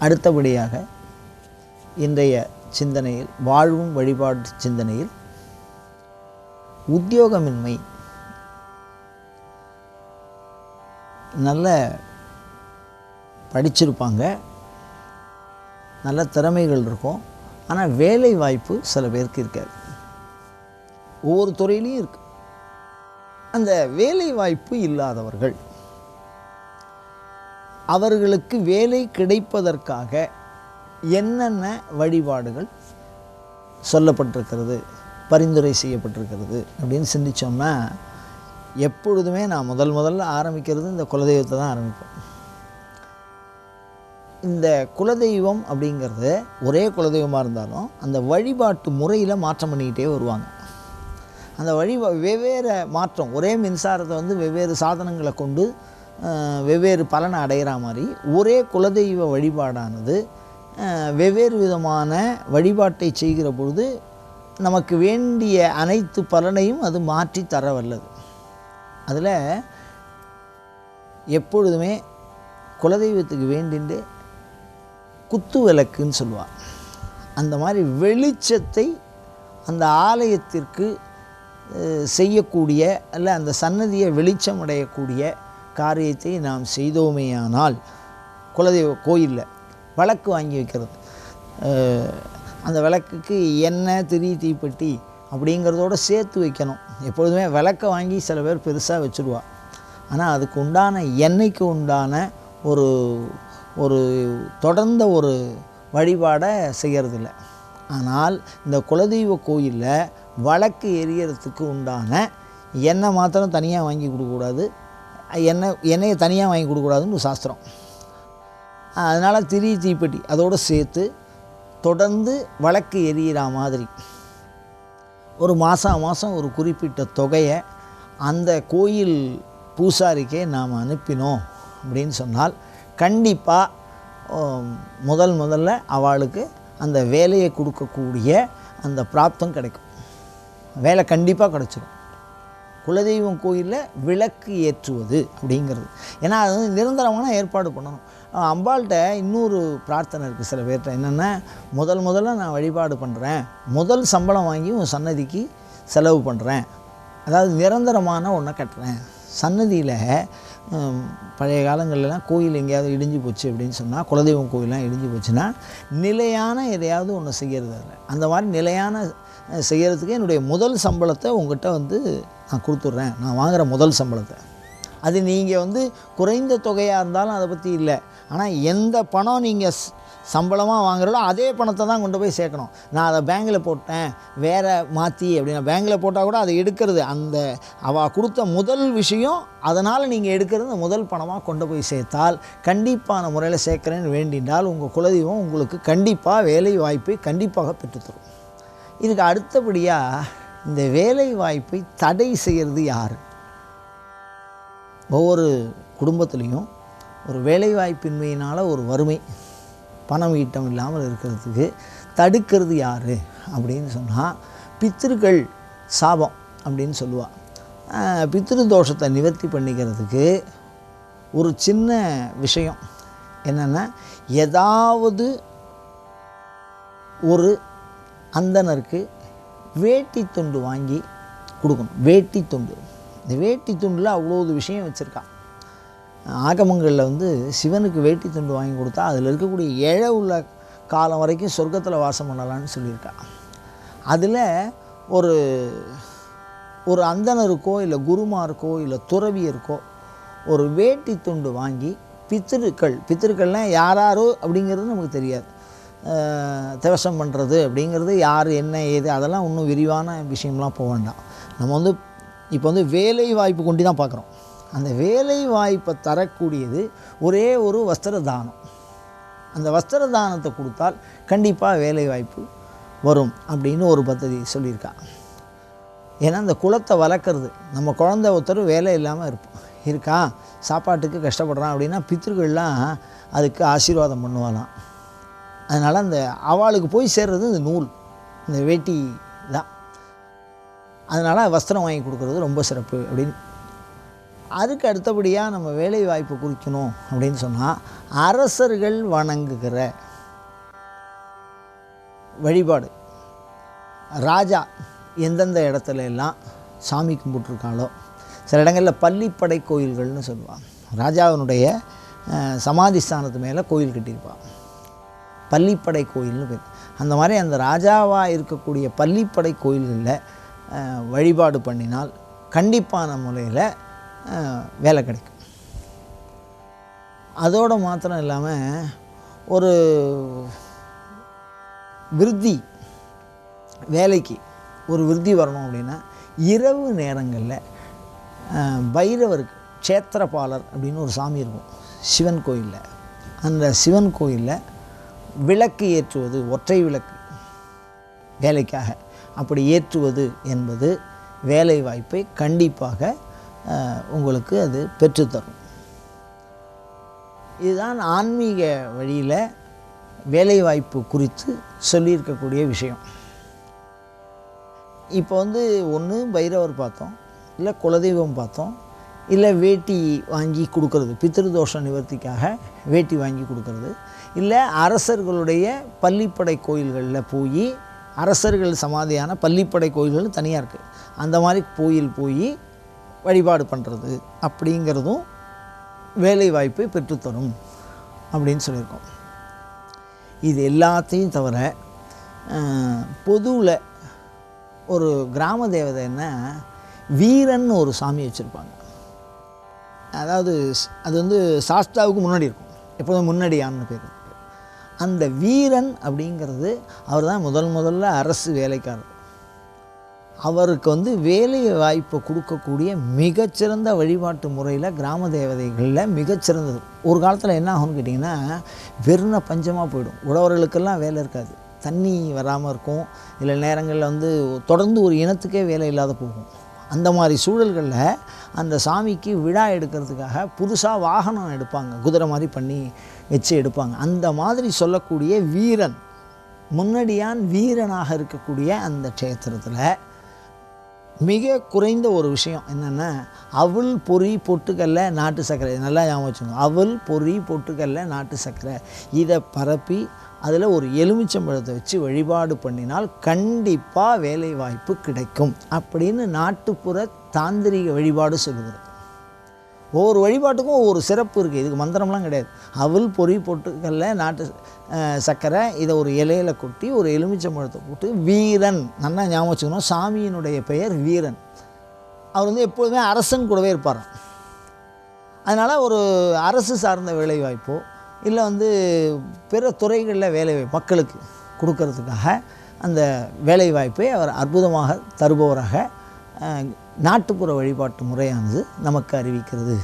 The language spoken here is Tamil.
அடுத்தபடியாக இன்றைய சிந்தனையில், வாழ்வும் வழிபாடு சிந்தனையில், உத்தியோகமின்மை. நல்ல படிச்சிருப்பாங்க, நல்ல திறமைகள் இருக்கும், ஆனால் வேலை வாய்ப்பு சில பேருக்கு இருக்காது. ஒவ்வொரு துறையிலையும் இருக்கு. அந்த வேலை வாய்ப்பு இல்லாதவர்கள், அவர்களுக்கு வேலை கிடைப்பதற்காக என்னென்ன வழிபாடுகள் சொல்லப்பட்டிருக்கிறது, பரிந்துரை செய்யப்பட்டிருக்கிறது அப்படின்னு சிந்தித்தோம்னா, எப்பொழுதுமே நான் முதல்ல ஆரம்பிக்கிறது இந்த குலதெய்வத்தை தான் ஆரம்பிப்பேன். இந்த குலதெய்வம் அப்படிங்கிறது ஒரே குலதெய்வமாக இருந்தாலும் அந்த வழிபாட்டு முறையில் மாற்றம் பண்ணிக்கிட்டே வருவாங்க. அந்த வெவ்வேறு மாற்றம், ஒரே மின்சாரத்தை வந்து வெவ்வேறு சாதனங்களை கொண்டு வெவ்வேறு பலனை அடைகிற மாதிரி ஒரே குலதெய்வ வழிபாடானது வெவ்வேறு விதமான வழிபாட்டை செய்கிற பொழுது நமக்கு வேண்டிய அனைத்து பலனையும் அது மாற்றி தர வல்லது. அதில் எப்பொழுதுமே குலதெய்வத்துக்கு வேண்டிண்டு குத்து விளக்குன்னு சொல்லுவாள். அந்த மாதிரி வெளிச்சத்தை அந்த ஆலயத்திற்கு செய்யக்கூடிய அல்ல அந்த சன்னதியை வெளிச்சம் அடையக்கூடிய காரியத்தை நாம் செய்தோமேயானால், குலதெய்வ கோயிலில் விளக்கு வாங்கி வைக்கிறது, அந்த விளக்குக்கு எண்ணெய், திரி, தீப்பெட்டி அப்படிங்கிறதோடு சேர்த்து வைக்கணும். எப்பொழுதுமே விளக்கை வாங்கி சில பேர் பெருசாக வச்சுடுவா, ஆனால் அதுக்கு உண்டான எண்ணெய்க்கு உண்டான ஒரு தொடர்ந்த ஒரு வழிபாடை செய்கிறதில்ல. ஆனால் இந்த குலதெய்வ கோயிலில் விளக்கு எரியறதுக்கு உண்டான எண்ணெய் மாத்திரம் தனியாக வாங்கி கொடுக்கக்கூடாது, எண்ணெயை தனியாக வாங்கி கொடுக்கக்கூடாதுன்னு ஒரு சாஸ்திரம். அதனால் திரி, தீப்பெட்டி அதோடு சேர்த்து தொடர்ந்து விளக்கு எரியிற மாதிரி ஒரு மாதம் ஒரு குறிப்பிட்ட தொகையை அந்த கோயில் பூசாரிக்கே நாம் அனுப்பினோம் அப்படின்னு சொன்னால் கண்டிப்பாக முதல்ல அவளுக்கு அந்த வேலையை கொடுக்கக்கூடிய அந்த பிராப்தம் கிடைக்கும். வேலை கண்டிப்பாக கிடச்சிடும். குலதெய்வம் கோயிலில் விளக்கு ஏற்றுவது அப்படிங்கிறது, ஏன்னா அது வந்து நிரந்தரமான ஏற்பாடு பண்ணணும். அம்பாள்கிட்ட இன்னொரு பிரார்த்தனை இருக்குது சில பேர்கிட்ட, என்னென்னா முதல்ல நான் வழிபாடு பண்ணுறேன், முதல் சம்பளம் வாங்கி உன் சன்னதிக்கு செலவு பண்ணுறேன், அதாவது நிரந்தரமான ஒன்றை கட்டுறேன். சன்னதியில் பழைய காலங்கள்லாம் கோயில் எங்கேயாவது இடிஞ்சு போச்சு அப்படின்னு சொன்னால், குலதெய்வம் கோயிலெலாம் இடிஞ்சு போச்சுன்னா நிலையான எதையாவது ஒன்று செய்கிறது இல்லை. அந்த மாதிரி நிலையான செய்கிறதுக்கு என்னுடைய முதல் சம்பளத்தை உங்கள்கிட்ட வந்து நான் கொடுத்துட்றேன், நான் வாங்குகிற முதல் சம்பளத்தை. அது நீங்கள் வந்து குறைந்த தொகையாக இருந்தாலும் அதை பற்றி இல்லை, ஆனால் எந்த பணம் நீங்கள் சம்பளமாக வாங்குறதோ அதே பணத்தை தான் கொண்டு போய் சேர்க்கணும். நான் அதை பேங்கில் போட்டேன் வேறு மாற்றி அப்படின்னா, பேங்கில் போட்டால் கூட அதை எடுக்கிறது அந்த அவள் கொடுத்த முதல் விஷயம், அதனால் நீங்கள் எடுக்கிறது முதல் பணமாக கொண்டு போய் சேர்த்தால் கண்டிப்பான முறையில் சேர்க்குறேன்னு வேண்டினால் உங்கள் குலதெய்வம் உங்களுக்கு கண்டிப்பாக வேலை வாய்ப்பை கண்டிப்பாக பெற்றுத்தரும். இதுக்கு அடுத்தபடியாக இந்த வேலை வாய்ப்பை தடை செய்கிறது யார்? ஒவ்வொரு குடும்பத்துலேயும் ஒரு வேலைவாய்ப்பின்மையினால் ஒரு வறுமை, பணம் ஈட்டம் இல்லாமல் இருக்கிறதுக்கு தடுக்கிறது யார் அப்படின்னு சொன்னால், பித்திருக்கள் சாபம் அப்படின்னு சொல்லுவாள். பித்திரு தோஷத்தை நிவர்த்தி பண்ணிக்கிறதுக்கு ஒரு சின்ன விஷயம் என்னென்னா, ஏதாவது ஒரு அந்தனருக்கு வேட்டி துண்டு வாங்கி கொடுக்கணும். வேட்டி துண்டு, இந்த வேட்டி துண்டில் அவ்வளோ விஷயம் வச்சுருக்கான். ஆகமங்களில் வந்து சிவனுக்கு வேட்டி துண்டு வாங்கி கொடுத்தா அதில் இருக்கக்கூடிய ஏழை உள்ள காலம் வரைக்கும் சொர்க்கத்தில் வாசம் பண்ணலான்னு சொல்லியிருக்கா. அதில் ஒரு அந்தனருக்கோ இல்லை குருமாருக்கோ இல்லை துறவியருக்கோ ஒரு வேட்டி துண்டு வாங்கி பித்திருக்கள்னால் யாரோ அப்படிங்கிறது நமக்கு தெரியாது. திவசம் பண்ணுறது அப்படிங்கிறது யார் என்ன ஏது அதெல்லாம் இன்னும் விரிவான விஷயம்லாம் போக வேண்டாம். நம்ம வந்து இப்போ வந்து வேலை வாய்ப்பு கொண்டு தான் பார்க்குறோம். அந்த வேலை வாய்ப்பை தரக்கூடியது ஒரே ஒரு வஸ்திர தானம். அந்த வஸ்திர தானத்தை கொடுத்தால் கண்டிப்பாக வேலை வாய்ப்பு வரும் அப்படின்னு ஒரு பദ്ധதி சொல்லியிருக்கா. ஏன்னா அந்த குலத்தை வளர்க்குறது, நம்ம குழந்தை ஒருத்தர் வேலை இல்லாமல் இருக்கான், சாப்பாட்டுக்கு கஷ்டப்படுறான் அப்படின்னா பித்திருக்கள்லாம் அதுக்கு ஆசீர்வாதம் பண்ணுவாலாம். அதனால் அந்த அவளுக்கு போய் சேர்றது இந்த நூல், இந்த வேட்டி தான். அதனால் வஸ்திரம் வாங்கி கொடுக்குறது ரொம்ப சிறப்பு அப்படின்னு. அதுக்கு அடுத்தபடியாக நம்ம வேலை வாய்ப்பு குறிக்கணும் அப்படின்னு சொன்னால் அரசர்கள் வணங்குகிற வழிபாடு. ராஜா எந்தெந்த இடத்துல எல்லாம் சாமி கும்பிட்ருக்காளோ, சில இடங்களில் பள்ளிப்படை கோயில்கள்னு சொல்லுவாங்க. ராஜாவினுடைய சமாதி ஸ்தானத்து மேலே கோயில் கட்டியிருப்பாள், பள்ளிப்படை கோயில்னு பேர். அந்த மாதிரி அந்த ராஜாவாக இருக்கக்கூடிய பள்ளிப்படை கோயில்களில் வழிபாடு பண்ணினால் கண்டிப்பான முறையில் வேலை கிடைக்கும். அதோடு மாத்திரம் இல்லாமல் ஒரு விருத்தி, வேலைக்கு ஒரு விருத்தி வரணும் அப்படின்னா இரவு நேரங்களில் பைரவருக்கு க்ஷேத்திரபாலர் அப்படின்னு ஒரு சாமி இருக்கும் சிவன் கோயிலில். அந்த சிவன் கோயிலில் விளக்கு ஏற்றுவது, ஒற்றை விளக்கு வேலைக்காக அப்படி ஏற்றுவது என்பது வேலை வாய்ப்பை கண்டிப்பாக உங்களுக்கு அது பெற்றுத்தரும். இதுதான் ஆன்மீக வழியில் வேலைவாய்ப்பு குறித்து சொல்லியிருக்கக்கூடிய விஷயம். இப்போ ஒன்று பைரவர் பார்த்தோம், இல்லை குலதெய்வம் பார்த்தோம், இல்லை வேட்டி வாங்கி கொடுக்கறது, பித்ருதோஷ நிவர்த்திக்காக வேட்டி வாங்கி கொடுக்கறது, இல்லை அரசர்களுடைய பள்ளிப்படை கோயில்களில் போய், அரசர்கள் சமாதியான பள்ளிப்படை கோயில்கள் தனியாக இருக்குது, அந்த மாதிரி கோயில் போய் வழிபாடு பண்ணுறது அப்படிங்கிறதும் வேலை வாய்ப்பை பெற்றுத்தரும் அப்படின்னு சொல்லியிருக்கோம். இது எல்லாத்தையும் தவிர பொதுவில் ஒரு கிராம தேவதைன்னா வீரன் ஒரு சாமி வச்சுருப்பாங்க. அதாவது அது சாஸ்தாவுக்கு முன்னாடி இருக்கும், எப்போதும் முன்னாடியான்னு பேர். அந்த வீரன் அப்படிங்கிறது அவர் தான் முதல்ல அரசு வேலைக்காரர். அவருக்கு வேலை வாய்ப்பை கொடுக்கக்கூடிய மிகச்சிறந்த வழிபாட்டு முறையில் கிராம தேவதைகளில் மிகச்சிறந்தது. ஒரு காலத்தில் என்ன ஆகும்னு கேட்டிங்கன்னா, வெறும் பஞ்சமாக போயிடும், உழவர்களுக்கெல்லாம் வேலை இருக்காது, தண்ணி வராமல் இருக்கும், இல்லை நேரங்களில் தொடர்ந்து ஒரு இனத்துக்கே வேலை இல்லாத போகும். அந்த மாதிரி சூழல்களில் அந்த சாமிக்கு விழா எடுக்கிறதுக்காக புதுசாக வாகனம் எடுப்பாங்க, குதிரை மாதிரி பண்ணி வச்சு எடுப்பாங்க. அந்த மாதிரி சொல்லக்கூடிய வீரன், முன்னடியான் வீரனாக இருக்கக்கூடிய அந்த க்ஷேத்திரத்தில் மிக குறைந்த ஒரு விஷயம் என்னென்னா, அவல் பொறி பொட்டுக்கல்ல நாட்டு சர்க்கரை. நல்லா ஞாபகம் வச்சுக்கோங்க, அவல் பொறி பொட்டுக்கல்ல நாட்டு சர்க்கரை, இதை பரப்பி அதில் ஒரு எலுமிச்சம்பழத்தை வச்சு வழிபாடு பண்ணினால் கண்டிப்பாக வேலை வாய்ப்பு கிடைக்கும் அப்படின்னு நாட்டுப்புற தாந்திரிக வழிபாடு சொல்லுகிறது. ஒவ்வொரு வழிபாட்டுக்கும் ஒவ்வொரு சிறப்பு இருக்குது, இதுக்கு மந்திரம்லாம் கிடையாது. அவல் பொறி பொட்டுக்கல்ல நாட்டு சர்க்கரை, இதை ஒரு இலையில் கொட்டி ஒரு எலுமிச்சம்பழத்தை போட்டு, வீரன் நல்லா ஞாபகம் வச்சுக்கணும், சாமியினுடைய பெயர் வீரன். அவர் எப்போதுமே அரசன் கூடவே இருப்பார். அதனால் ஒரு அரசு சார்ந்த வேலைவாய்ப்போ இல்லை பிற துறைகளில் வேலைவாய்ப்பு மக்களுக்கு கொடுக்கறதுக்காக அந்த வேலைவாய்ப்பை அவர் அற்புதமாக தருபவராக நாட்டுப்புற வழிபாட்டு முறையானது நமக்கு அறிவிக்கிறது.